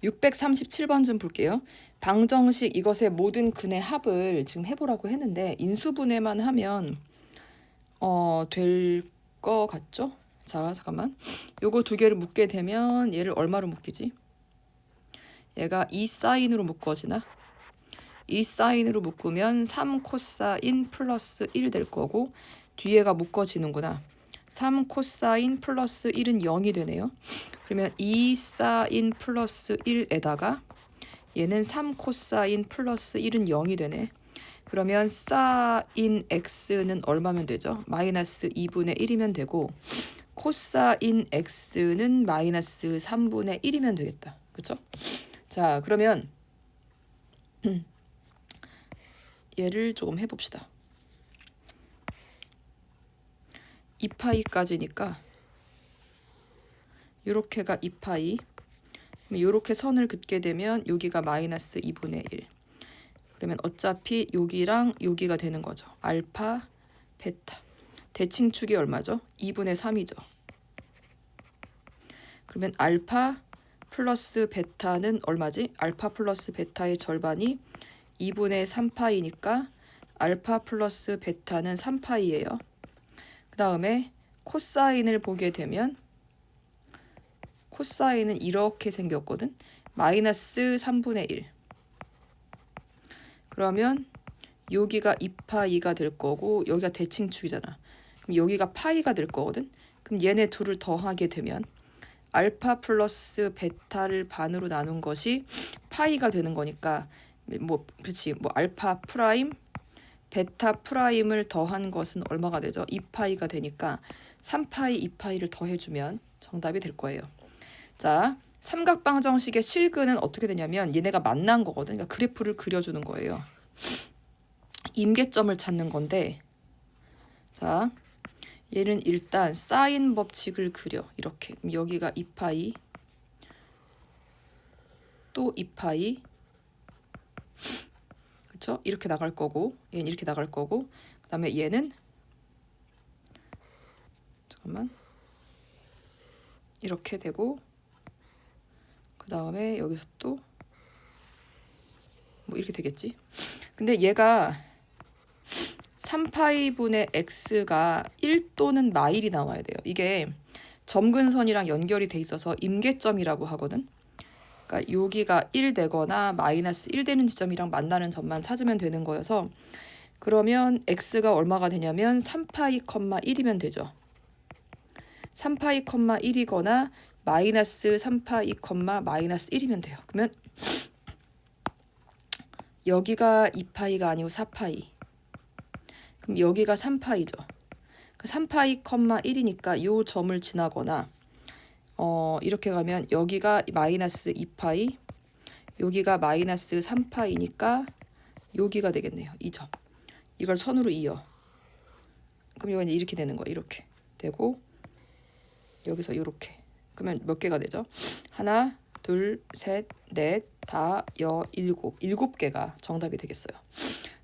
637번 좀 볼게요. 방정식 이것의 모든 근의 합을 지금 해보라고 했는데 인수분해만 하면 될 거 같죠? 자, 잠깐만. 요거 두 개를 묶게 되면 얘를 얼마로 묶이지? 얘가 2사인으로 묶어지나? 2사인으로 묶으면 3코사인 플러스 1 될 거고 뒤에가 묶어지는구나. 3코사인 플러스 1은 0이 되네요. 그러면 2사인 플러스 1에다가 얘는 3코사인 플러스 1은 0이 되네. 그러면 사인 x는 얼마면 되죠? 마이너스 2분의 1이면 되고 코사인 x는 마이너스 3분의 1이면 되겠다. 그렇죠? 자, 그러면 얘를 조금 해봅시다. 2파이까지니까 요렇게가 2파이, 요렇게 선을 긋게 되면 여기가 마이너스 2분의 1. 그러면 어차피 여기랑 여기가 되는 거죠. 알파, 베타. 대칭축이 얼마죠? 2분의 3이죠. 그러면 알파 플러스 베타는 얼마지? 알파 플러스 베타의 절반이 2분의 3파이니까 알파 플러스 베타는 3파이예요. 그 다음에 코사인을 보게 되면 코사인은 이렇게 생겼거든. 마이너스 3분의 1. 그러면 여기가 2파이가 될 거고 여기가 대칭축이잖아. 그럼 여기가 파이가 될 거거든. 그럼 얘네 둘을 더하게 되면 알파 플러스 베타를 반으로 나눈 것이 파이가 되는 거니까 그렇지. 알파 프라임 베타 프라임을 더한 것은 얼마가 되죠? 2파이가 되니까 3파이 2파이를 더해주면 정답이 될 거예요. 자, 삼각방정식의 실근은 어떻게 되냐면 얘네가 만난 거거든. 그러니까 그래프를 그려주는 거예요. 임계점을 찾는 건데, 자, 얘는 일단 사인 법칙을 그려. 이렇게. 그럼 여기가 2파이, 또 2파이, 그렇죠? 이렇게 나갈 거고, 얘는 이렇게 나갈 거고, 그 다음에 얘는 잠깐만 이렇게 되고, 그 다음에 여기서 또 뭐 이렇게 되겠지. 근데 얘가 3파이분의 x가 1 또는 마일이 나와야 돼요. 이게 점근선이랑 연결이 돼 있어서 임계점이라고 하거든. 그러니까 여기가 1 되거나 마이너스 1 되는 지점이랑 만나는 점만 찾으면 되는 거여서 그러면 x가 얼마가 되냐면 3파이, 1이면 되죠. 3파이, 1이거나 마이너스 3파이, 마이너스 1이면 돼요. 그러면 여기가 2파이가 아니고 4파이. 그럼 여기가 3파이죠. 3파이, 1이니까 이 점을 지나거나 이렇게 가면 여기가 마이너스 2파이, 여기가 마이너스 3파이니까 여기가 되겠네요. 이 점. 이걸 선으로 이어. 그럼 이건 이렇게 되는 거예요. 이렇게 되고 여기서 이렇게. 그러면 몇 개가 되죠? 하나, 둘, 셋, 넷, 다, 일곱 개가 정답이 되겠어요.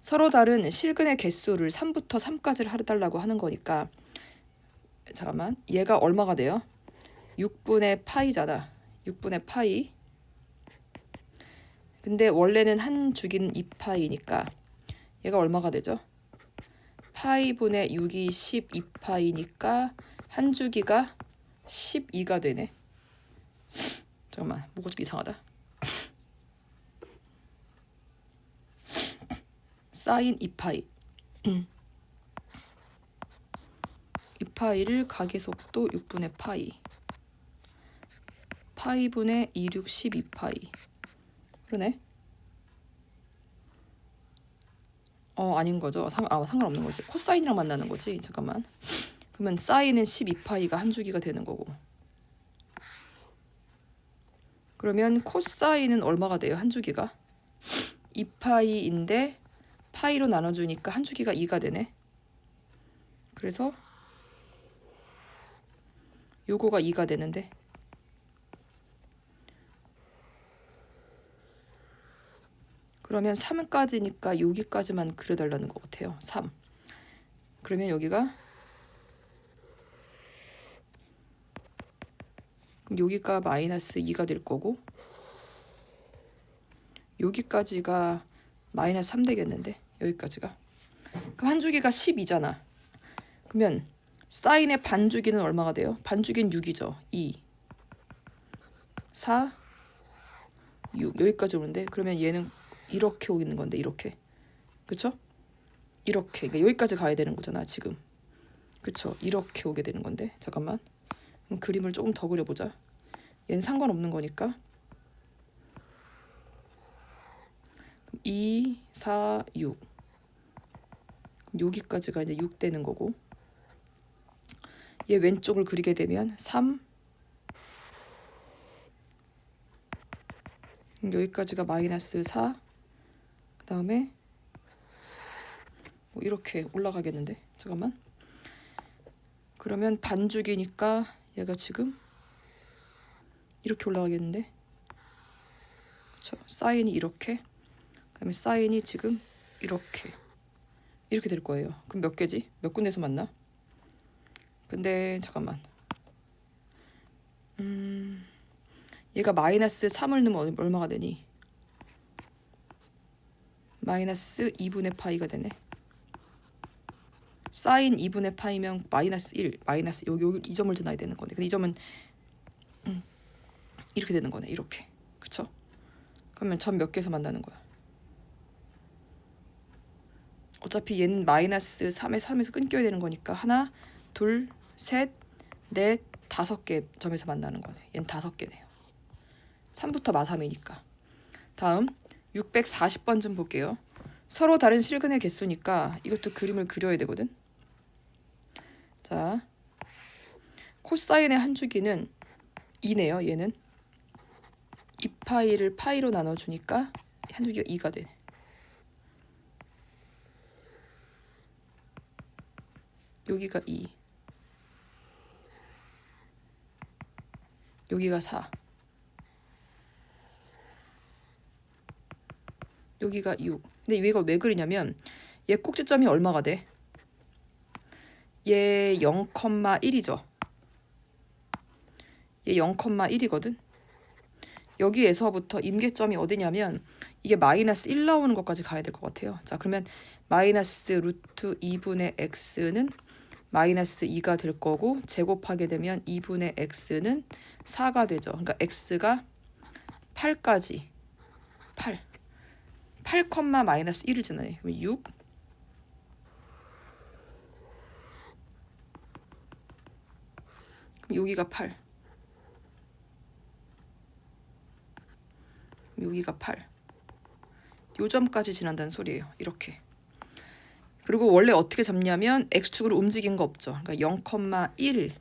서로 다른 실근의 개수를 3부터 3까지를 해달라고 하는 거니까 잠깐만, 얘가 얼마가 돼요? 6분의 파이잖아. 6분의 파이. 근데 원래는 한 주기는 2파이니까 얘가 얼마가 되죠? 파이분의 6이 12파이니까 한 주기가 12가 되네. 잠깐만, 뭐가 좀 이상하다. 사인 2파이. 2파이를 가계속도 6분의 파이. 파이분의 2, 6, 12파이. 그러네. 아닌 거죠. 상관없는 거지. 코사인이랑 만나는 거지. 잠깐만. 그러면 사인은 12파이가 한 주기가 되는 거고. 그러면 코사인은 얼마가 돼요? 한 주기가? 2파이인데 파이로 나눠주니까 한 주기가 2가 되네. 그래서 요거가 2가 되는데 그러면 3까지니까 여기까지만 그려달라는 것 같아요. 3. 그러면 여기가 그럼 여기가 마이너스 2가 될 거고 여기까지가 마이너스 3 되겠는데 여기까지가. 그럼 한 주기가 12잖아. 그러면 사인의 반주기는 얼마가 돼요? 반주기는 6이죠. 2, 4, 6 여기까지 오는데 그러면 얘는 이렇게 오는 건데 이렇게. 그쵸? 이렇게. 그러니까 여기까지 가야 되는 거잖아 지금. 그쵸? 이렇게 오게 되는 건데 잠깐만. 그럼 그림을 조금 더 그려보자. 얘는 상관없는 거니까. 2, 4, 6 여기까지가 이제 6 되는 거고 얘 왼쪽을 그리게 되면 3 여기까지가 마이너스 4 그 다음에 뭐 이렇게 올라가겠는데 잠깐만. 그러면 반주기니까 얘가 지금 이렇게 올라가겠는데 그쵸? 사인이 이렇게 그 다음에 사인이 지금 이렇게 될 거예요. 그럼 몇 개지? 몇 군데서 만나? 근데 잠깐만 얘가 마이너스 3을 넣으면 얼마가 되니? 마이너스 2분의 파이가 되네. 사인 2분의 파이면 마이너스 1 마이너스 여기 이 점을 지나야 되는 거네. 근데 이 점은 이렇게 되는 거네. 이렇게. 그쵸? 그러면 점 몇 개에서 만나는 거야? 어차피 얘는 마이너스 3에서 끊겨야 되는 거니까 하나, 둘, 셋, 넷, 5개 점에서 만나는 거네. 얘는 5개네요. 3부터 마3이니까. 다음 640번 좀 볼게요. 서로 다른 실근의 개수니까 이것도 그림을 그려야 되거든. 자, 코사인의 한 주기는 2네요. 얘는 2파이를 파이로 나눠주니까 한 주기가 2가 되네. 여기가 2 여기가 4 여기가 6 근데 얘가 왜 그리냐면 얘 꼭지점이 얼마가 돼? 얘 0,1이죠. 얘 0,1이거든. 여기에서부터 임계점이 어디냐면 이게 마이너스 1 나오는 것까지 가야 될 것 같아요. 자 그러면 마이너스 루트 2분의 x는 마이너스 2가 될 거고 제곱하게 되면 2분의 x는 4가 되죠. 그러니까 x가 8까지 8 마이너스 1을 지나요. 그럼 6 그럼 여기가 8 여기가 8 요 점까지 지난다는 소리예요. 이렇게. 그리고 원래 어떻게 잡냐면 x축으로 움직인 거 없죠. 그러니까 0,1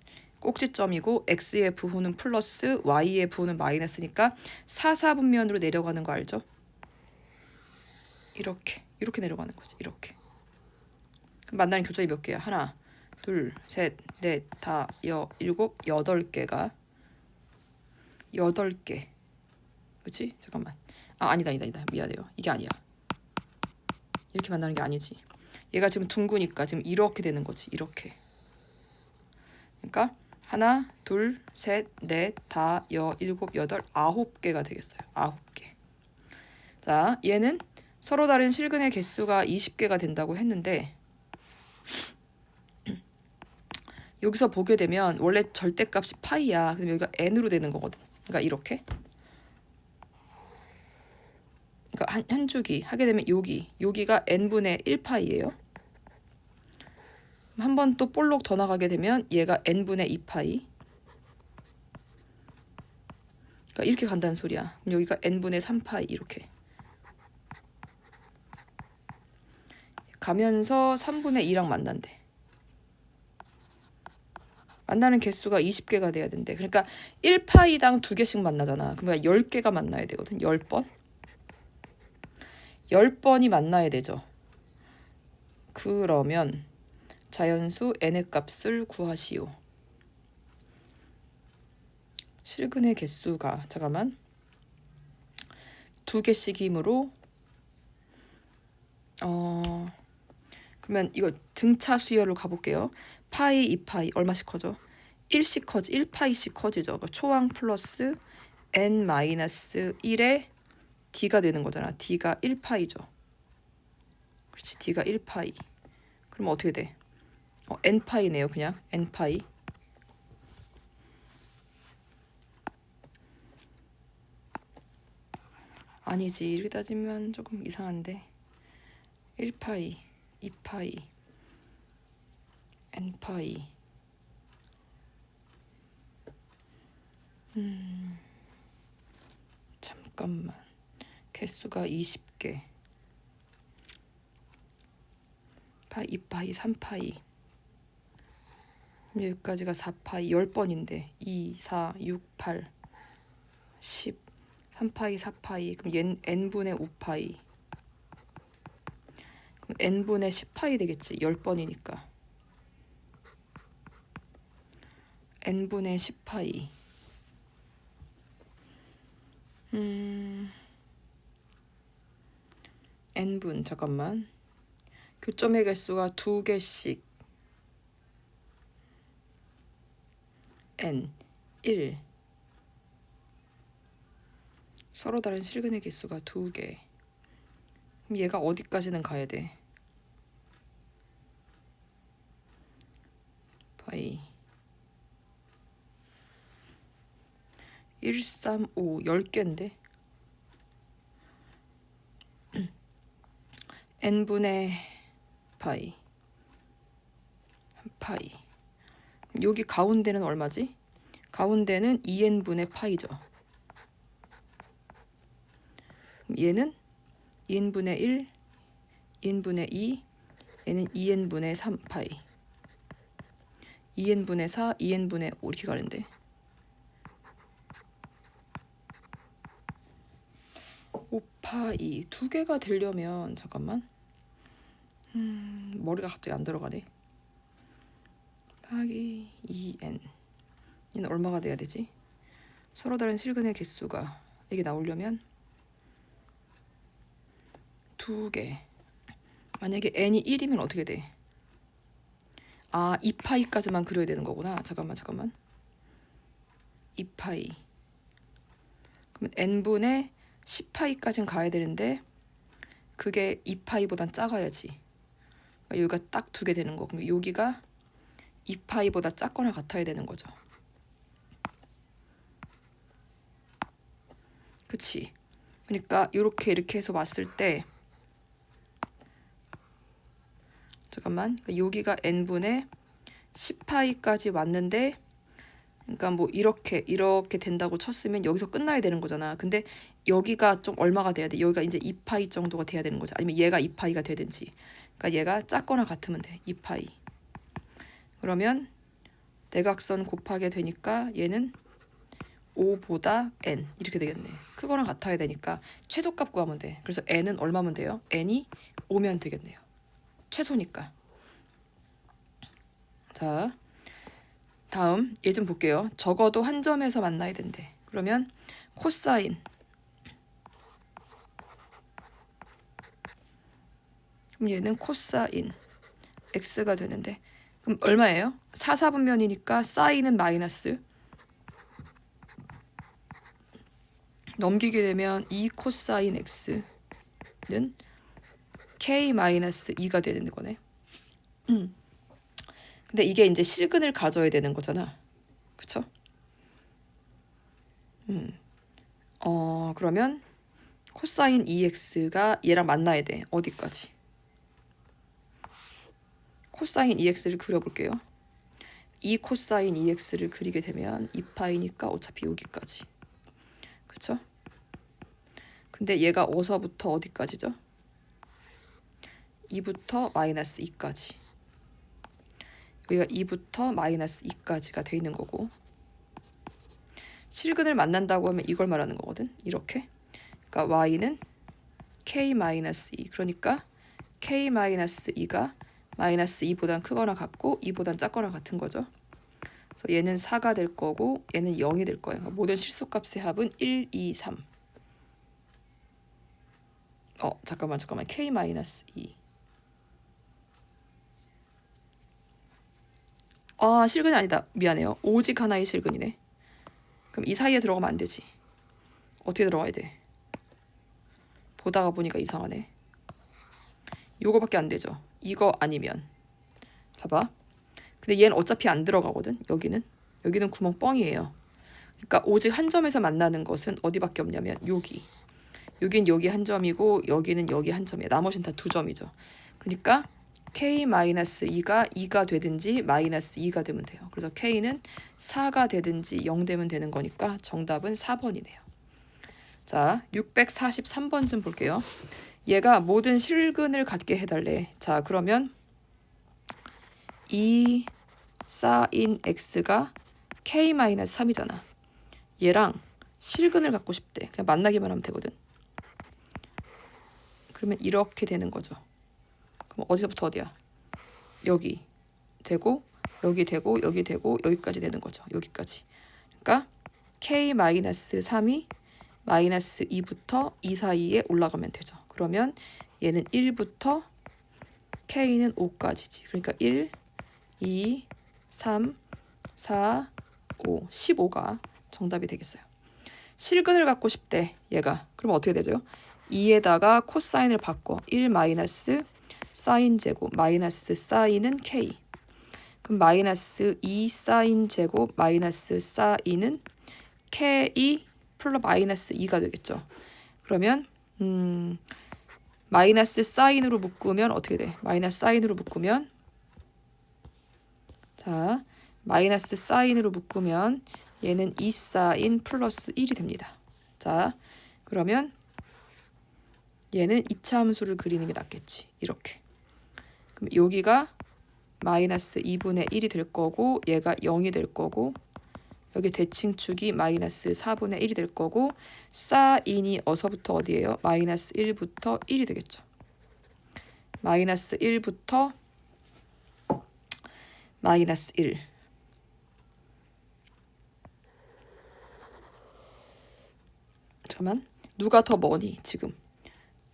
꼭지점이고 x의 부호는 플러스 y의 부호는 마이너스니까 4,4분면으로 내려가는 거 알죠? 이렇게 내려가는 거지. 이렇게. 그럼 만나는 교점이 몇 개야? 하나, 둘, 셋, 넷, 다, 일곱, 8개가 8개. 그치? 잠깐만. 아니다. 미안해요. 이게 아니야. 이렇게 만나는 게 아니지. 얘가 지금 둥그니까 지금 이렇게 되는 거지. 이렇게. 그러니까 하나, 둘, 셋, 넷, 다, 일곱, 8, 9개가 되겠어요. 9개. 자, 얘는 서로 다른 실근의 개수가 20개가 된다고 했는데 여기서 보게 되면 원래 절대값이 파이야. 근데 여기가 n으로 되는 거거든. 그러니까 이렇게. 그러니까 한 주기 하게 되면 여기가 n분의 1파이예요. 한 번 또 볼록 더 나가게 되면 얘가 n분의 2파이. 그러니까 이렇게 간다는 소리야. 그럼 여기가 n분의 3파이 이렇게. 가면서 3분의 2랑 만난대. 만나는 개수가 20개가 돼야 된대. 그러니까 1파이당 2개씩 만나잖아. 그러니까 10개가 만나야 되거든. 10번. 10번이 만나야 되죠. 그러면 자연수 n의 값을 구하시오. 실근의 개수가 잠깐만 2개씩이므로 그러면 이거 등차 수열을 가볼게요. 파이, 2파이 얼마씩 커져? 1씩 커지, 1파이씩 커지죠. 그러니까 초항 플러스 n-1의 D가 되는 거잖아. D가 1파이죠. 그렇지. D가 1파이. 그럼 어떻게 돼? n파이네요. 그냥 n파이. 아니지. 이렇게 따지면 조금 이상한데. 1파이, 2파이, n파이. 잠깐만. 개수가 20개. 파이, 2파이, 3파이. 여기까지가 4파이 10번인데 2, 4, 6, 8, 10, 3파이, 4파이. 그럼 n분의 5파이. 그럼 n분의 10파이 되겠지. 10번이니까. n분의 10파이. n분 잠깐만. 교점의 개수가 2개씩 n 1. 서로 다른 실근의 개수가 2개. 그럼 얘가 어디까지는 가야 돼? 파이 1, 3, 5 10개인데 n분의 파이 3파이. 여기 가운데는 얼마지? 가운데는 2n분의 파이죠. 얘는 2n분의 1, 2n분의 2, 얘는 2n분의 3파이, 2n분의 4, 2n분의 5 이렇게 가는데 5파이 2개가 되려면 잠깐만 머리가 갑자기 안 들어가네. 파이 2n 얘는 얼마가 돼야 되지? 서로 다른 실근의 개수가 이게 나오려면 2개. 만약에 n이 1이면 어떻게 돼? 2파이까지만 그려야 되는 거구나. 잠깐만 2파이. 그러면 n분의 10파이까지는 가야 되는데 그게 2파이보단 작아야지. 그러니까 여기가 딱 2개 되는 거. 그럼 여기가 2파이보다 작거나 같아야 되는 거죠. 그치? 그러니까 이렇게 해서 봤을 때 잠깐만. 그러니까 여기가 n분의 10파이까지 왔는데 그러니까 뭐 이렇게 된다고 쳤으면 여기서 끝나야 되는 거잖아. 근데 여기가 좀 얼마가 돼야 돼? 여기가 이제 2파이 정도가 돼야 되는 거지. 아니면 얘가 2파이가 되든지. 그러니까 얘가 작거나 같으면 돼. 2파이. 그러면 대각선 곱하게 되니까 얘는 5보다 n 이렇게 되겠네. 크거나 같아야 되니까 최소값 구하면 돼. 그래서 n은 얼마면 돼요? n이 5면 되겠네요. 최소니까. 자, 다음 얘 좀 볼게요. 적어도 한 점에서 만나야 된대. 그러면 코사인. 그럼 얘는 코사인 x가 되는데 그럼 얼마예요? 4, 4분면이니까 사인은 마이너스. 넘기게 되면 2 코사인 x는 k-2가 되는 거네. 근데 이게 이제 실근을 가져야 되는 거잖아. 그쵸? 그러면 코사인 2x가 얘랑 만나야 돼. 어디까지? 코사인 2x를 그려볼게요. 2 코사인 2x를 그리게 되면 2파이니까 어차피 여기까지. 그쵸? 근데 얘가 어서부터 어디까지죠? 2부터 마이너스 2까지. 여기가 2부터 마이너스 2까지가 돼 있는 거고 실근을 만난다고 하면 이걸 말하는 거거든. 이렇게. 그러니까 y는 k-2 그러니까 k-2가 마이너스 2보단 크거나 같고 2보단 작거나 같은 거죠. 그래서 얘는 4가 될 거고 얘는 0이 될 거예요. 그러니까 모든 실수값의 합은 1, 2, 3. 잠깐만 k-2. 실근이 아니다. 미안해요. 오직 하나의 실근이네. 그럼 이 사이에 들어가면 안 되지. 어떻게 들어가야 돼? 보다가 보니까 이상하네. 요거밖에 안 되죠. 이거 아니면 봐봐. 근데 얘는 어차피 안 들어가거든. 여기는 구멍 뻥이에요. 그러니까 오직 한 점에서 만나는 것은 어디밖에 없냐면 여긴 여기 한 점이고 여기는 여기 한 점이에요. 나머지는 다 두 점이죠. 그러니까 K-2가 2가 되든지 마이너스 2가 되면 돼요. 그래서 K는 4가 되든지 0 되면 되는 거니까 정답은 4번이네요. 자, 643번 좀 볼게요. 얘가 모든 실근을 갖게 해달래. 자, 그러면 2 사인 x가 K-3이잖아. 얘랑 실근을 갖고 싶대. 그냥 만나기만 하면 되거든. 그러면 이렇게 되는 거죠. 그럼 어디서부터 어디야? 여기 되고 여기 되고 여기 되고 여기까지 되는 거죠. 여기까지. 그러니까 K-3이 마이너스 2부터 2 사이에 올라가면 되죠. 그러면 얘는 1부터 K는 5까지지. 그러니까 1, 2, 3, 4, 5, 15가 정답이 되겠어요. 실근을 갖고 싶대, 얘가. 그럼 어떻게 되죠? 2에다가 코사인을 바꿔. 1 마이너스 사인 제곱 마이너스 사인은 K. 그럼 마이너스 2 사인 제곱 마이너스 사인은 K 플러스 마이너스 2가 되겠죠. 그러면 마이너스 사인으로 묶으면 어떻게 돼? 마이너스 사인으로 묶으면 자, 마이너스 사인으로 묶으면 얘는 2 사인 플러스 1이 됩니다. 자, 그러면 얘는 이차함수를 그리는 게 낫겠지. 이렇게. 그럼 여기가 마이너스 2분의 1이 될 거고 얘가 0이 될 거고 여기 대칭축이 마이너스 4분의 1이 될 거고 사인이 어서부터 어디예요? 마이너스 1부터 1이 되겠죠. 마이너스 1부터 마이너스 1. 잠깐만. 누가 더 머니 지금.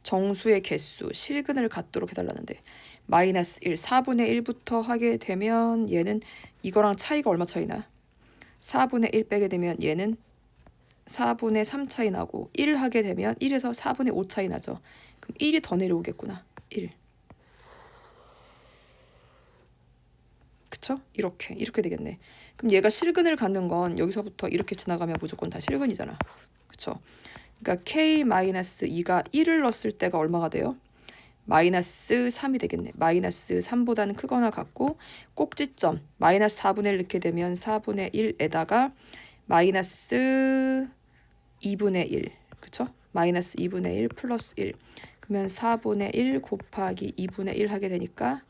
정수의 개수, 실근을 갖도록 해달라는데 마이너스 1, 4분의 1부터 하게 되면 얘는 이거랑 차이가 얼마 차이 나? 4분의 1 빼게 되면 얘는 4분의 3 차이 나고 1 하게 되면 1에서 4분의 5 차이 나죠. 그럼 1이 더 내려오겠구나. 1. 그쵸? 이렇게 되겠네. 그럼 얘가 실근을 갖는 건 여기서부터 이렇게 지나가면 무조건 다 실근이잖아. 그쵸? 그러니까 K-2가 1을 넣었을 때가 얼마가 돼요? 마이너스 3이 되겠네. 마이너스 3보다는 크거나 같고 꼭지점 마이너스 4분의 1 넣게 되면 4분의 1에다가 마이너스 2분의 1 그쵸? 마이너스 2분의 1 플러스 1 그러면 4분의 1 곱하기 2분의 1 하게 되니까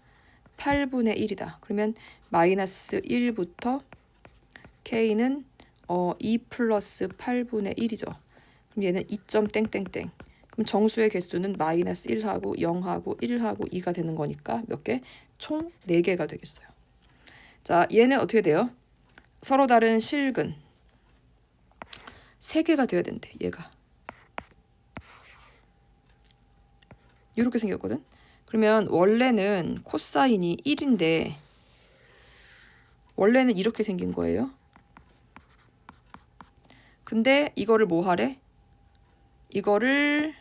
8분의 1이다. 그러면 마이너스 1부터 K는 2 플러스 8분의 1이죠. 그럼 얘는 2점 땡땡땡. 그럼 정수의 개수는 마이너스 1하고 0하고 1하고 2가 되는 거니까 몇 개? 총 4개가 되겠어요. 자, 얘는 어떻게 돼요? 서로 다른 실근 3개가 돼야 된대, 얘가. 이렇게 생겼거든? 그러면 원래는 코사인이 1인데 원래는 이렇게 생긴 거예요. 근데 이거를 뭐 하래? 이거를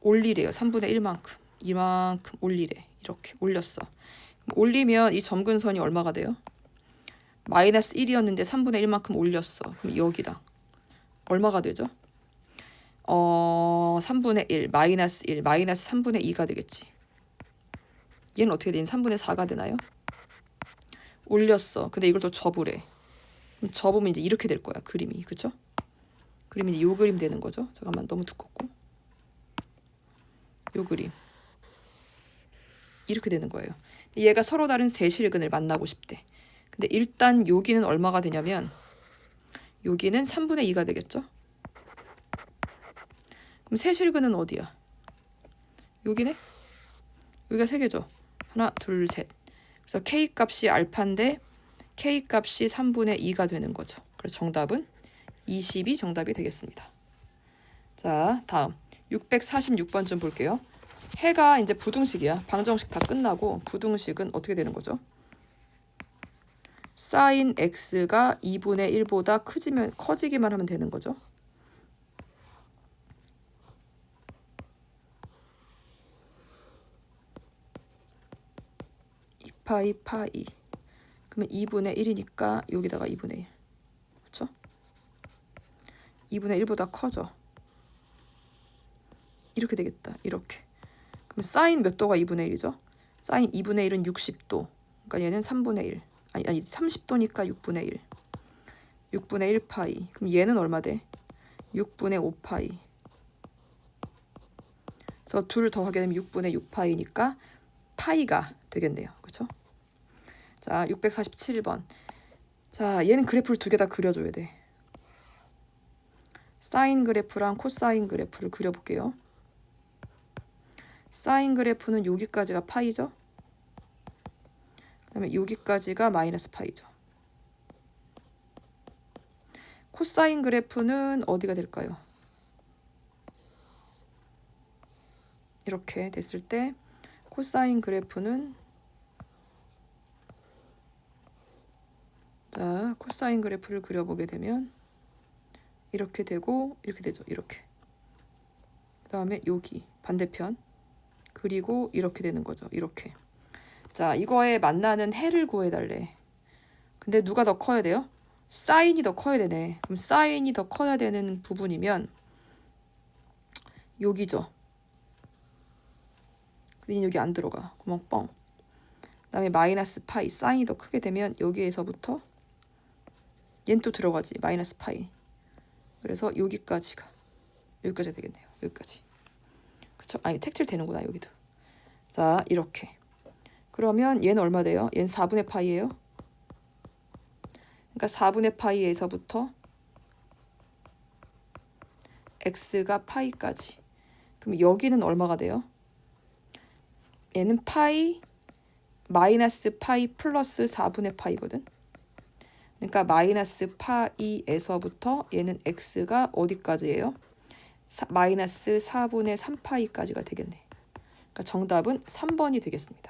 올리래요. 3분의 1만큼. 이만큼 올리래. 이렇게 올렸어. 올리면 이 점근선이 얼마가 돼요? 마이너스 1이었는데 3분의 1만큼 올렸어. 그럼 여기다. 얼마가 되죠? 3분의 1, 마이너스 1, 마이너스 3분의 2가 되겠지. 얘는 어떻게 되니? 3분의 4가 되나요? 올렸어. 근데 이걸 또 접으래. 접으면 이제 이렇게 될 거야. 그림이. 그쵸? 그림이 이제 요 그림 되는 거죠. 잠깐만, 너무 두껍고. 요 그림. 이렇게 되는 거예요. 얘가 서로 다른 세 실근을 만나고 싶대. 근데 일단 여기는 얼마가 되냐면 여기는 3분의 2가 되겠죠? 그럼 세 실근은 어디야? 여기네? 여기가 3개죠. 하나, 둘, 셋. 그래서 K 값이 알파인데 K 값이 3분의 2가 되는 거죠. 그래서 정답은 20이 정답이 되겠습니다. 자, 다음 646번 좀 볼게요. 해가 이제 부등식이야. 방정식 다 끝나고 부등식은 어떻게 되는 거죠? 사인 x가 2분의 1보다 커지기만 하면 되는 거죠. 2파이 파이. 그러면 2분의 1이니까 여기다가 2분의 1. 그렇죠? 2분의 1보다 커져. 이렇게 되겠다. 이렇게. 그럼 사인 몇 도가 2분의 1이죠? 사인 2분의 1은 60도. 그러니까 얘는 3분의 1. 아니 30도니까 6분의 1. 6분의 1 파이. 그럼 얘는 얼마 돼? 6분의 5 파이. 그래서 둘 더하게 되면 6분의 6 파이니까 파이가 되겠네요. 그렇죠? 자, 647번. 자, 얘는 그래프를 두 개 다 그려줘야 돼. 사인 그래프랑 코사인 그래프를 그려볼게요. 사인 그래프는 여기까지가 파이죠. 그 다음에 여기까지가 마이너스 파이죠. 코사인 그래프는 어디가 될까요? 이렇게 됐을 때 코사인 그래프는, 자, 코사인 그래프를 그려보게 되면 이렇게 되고 이렇게 되죠. 이렇게. 그 다음에 여기 반대편. 그리고 이렇게 되는 거죠. 이렇게. 자, 이거에 만나는 해를 구해달래. 근데 누가 더 커야 돼요? 사인이 더 커야 되네. 그럼 사인이 더 커야 되는 부분이면 여기죠. 근데 여기 안 들어가. 구멍 뻥. 그 다음에 마이너스 파이. 사인이 더 크게 되면 여기에서부터 얘는 또 들어가지. 마이너스 파이. 그래서 여기까지가 되겠네요. 여기까지. 그쵸? 아니, 색칠 되는구나. 여기도. 자, 이렇게. 그러면 얘는 얼마 돼요? 얘는 4분의 파이예요. 그러니까 4분의 파이에서부터 x가 파이까지. 그럼 여기는 얼마가 돼요? 얘는 파이 마이너스 파이 플러스 4분의 파이거든. 그러니까 마이너스 파이에서부터 얘는 x가 어디까지예요? 마이너스 4분의 3파이까지가 되겠네. 그러니까 정답은 3번이 되겠습니다.